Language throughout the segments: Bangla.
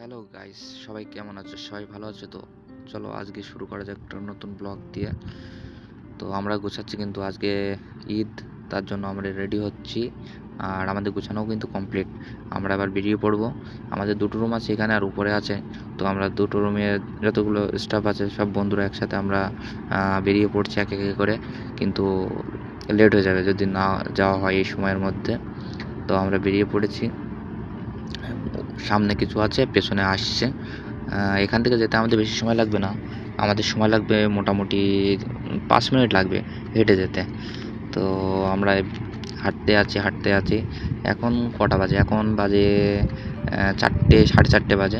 হ্যালো গাইস, সবাই কেমন আছো? সবাই ভালো আছো তো? চলো আজকে শুরু করা যাক একটা নতুন ব্লগ দিয়ে। তো আমরা গোছাচ্ছি, কিন্তু আজকে ঈদ, তার জন্য আমরা রেডি হচ্ছি। আর আমাদের গোছানোও কিন্তু কমপ্লিট। আমরা আবার বেরিয়ে পড়বো। আমাদের দুটো রুম আছে এখানে আর উপরে আছে। তো আমরা দুটো রুমে যতগুলো স্টাফ আছে সব বন্ধুরা একসাথে আমরা বেরিয়ে পড়ছি এক এক করে। কিন্তু লেট হয়ে যাবে যদি না যাওয়া হয় এই সময়ের মধ্যে। তো আমরা বেরিয়ে পড়েছি। সামনে কিছু আছে, পেছনে আসছে। এখান থেকে যেতে আমাদের বেশি সময় লাগবে না। আমাদের সময় লাগবে মোটামুটি 5 মিনিট লাগবে হেঁটে যেতে। তো আমরা হাঁটতে আছি। এখন কটা বাজে? এখন বাজে 4টে, সাড়ে 4টে বাজে।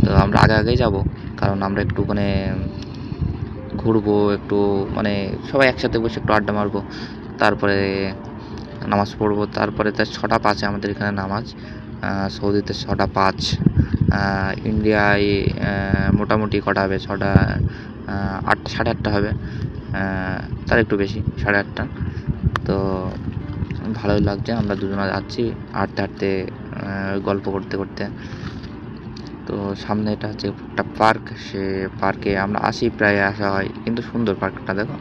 তো আমরা আগেই যাব, কারণ আমরা একটু ওখানে ঘুরবো একটু, মানে সবাই একসাথে বসে একটু আড্ডা মারবো। তারপরে নামাজ পড়বো। তারপরে তার 6টা 5-এ আমাদের এখানে নামাজ। সৌদিতে 6টা 5। ইন্ডিয়ায় মোটামুটি কটা হবে? 8টা, সাড়ে 8টা হবে। তার একটু বেশি, সাড়ে 8টা। তো ভালোই লাগছে, আমরা দুজনে যাচ্ছি হাঁটতে হাঁটতে, গল্প করতে করতে। তো সামনে এটা হচ্ছে একটা পার্ক। সে পার্কে আমরা আসি, প্রায় আসা হয়, কিন্তু সুন্দর পার্কটা, দেখো।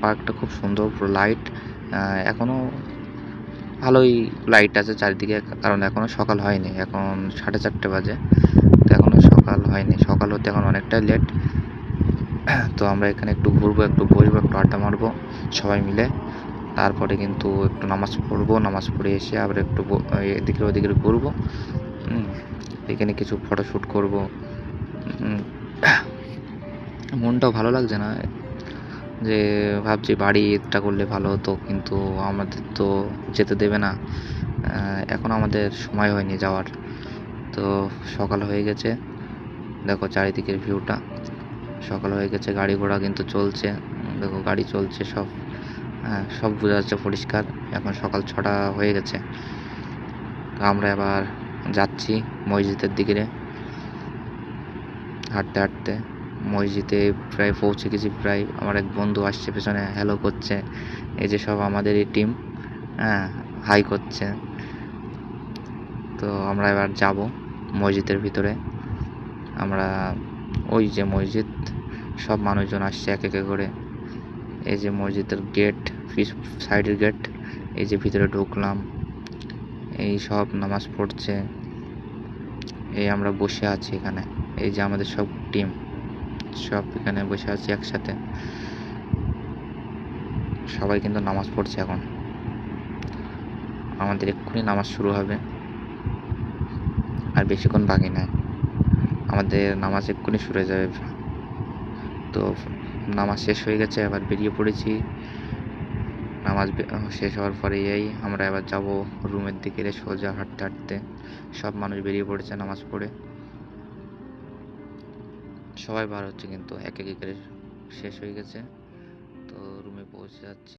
পার্কটা খুব সুন্দর, পুরো লাইট। এখনও ভালোই লাইট আছে চারিদিকে, কারণ এখনও সকাল হয়নি। এখন 4:30 বাজে। তো এখনও সকাল হয়নি, সকাল হতে এখন অনেকটাই লেট। তো আমরা এখানে একটু ঘুরবো, একটু বসবো, একটু আড্ডা মারবো সবাই মিলে। তারপরে কিন্তু একটু নামাজ পড়বো, নামাজ পড়ে এসে আবার একটু এদিকে ওদিকে ঘুরবো। এখানে কিছু ফটোশ্যুট করবো। মনটাও ভালো লাগছে না, যে ভাবছি বাড়ি ঈদটা করলে ভালো হতো, কিন্তু আমাদের তো যেতে দেবে না। এখন আমাদের সময় হয়নি যাওয়ার। তো সকাল হয়ে গেছে, দেখো চারিদিকের ভিউটা। সকাল হয়ে গেছে, গাড়ি ঘোড়া কিন্তু চলছে, দেখো গাড়ি চলছে সব। হ্যাঁ, সব বোঝা যাচ্ছে পরিষ্কার। এখন সকাল 6টা হয়ে গেছে। তো আমরা এবার যাচ্ছি মসজিদের দিকে হাঁটতে হাঁটতে। মসজিদে প্রায় পৌঁছে গেছি। প্রায় আমার এক বন্ধু আসছে পেছনে, হ্যালো করছে। এই যে সব আমাদেরই টিম, হ্যাঁ, হাই করছে। তো আমরা এবার যাব মসজিদের ভিতরে। আমরা ওই যে মসজিদ, সব মানুষজন আসছে এক এক করে। এই যে মসজিদের গেট, সাইডের গেট। এই যে ভিতরে ঢুকলাম, এই সব নামাজ পড়ছে। এই আমরা বসে আছি এখানে, এই যে আমাদের সব টিম সব এখানে বসে আছি একসাথে। সবাই কিন্তু নামাজ পড়ছে এখন। আমাদের এক্ষুনি নামাজ শুরু হবে, আর বেশিক্ষণ বাকি নাই, আমাদের নামাজ এক্ষুনি শুরু হয়ে যাবে। তো নামাজ শেষ হয়ে গেছে, এবার বেরিয়ে পড়েছি। নামাজ শেষ হওয়ার পরে আমরা এবার যাব রুমের দিকে, সোজা হাঁটতে হাঁটতে। সব মানুষ বেরিয়ে পড়েছে নামাজ পড়ে, সবাই বার হচ্ছে, কিন্তু এক এক করে শেষ হয়ে গেছে। তো রুমে পৌঁছে যাচ্ছি।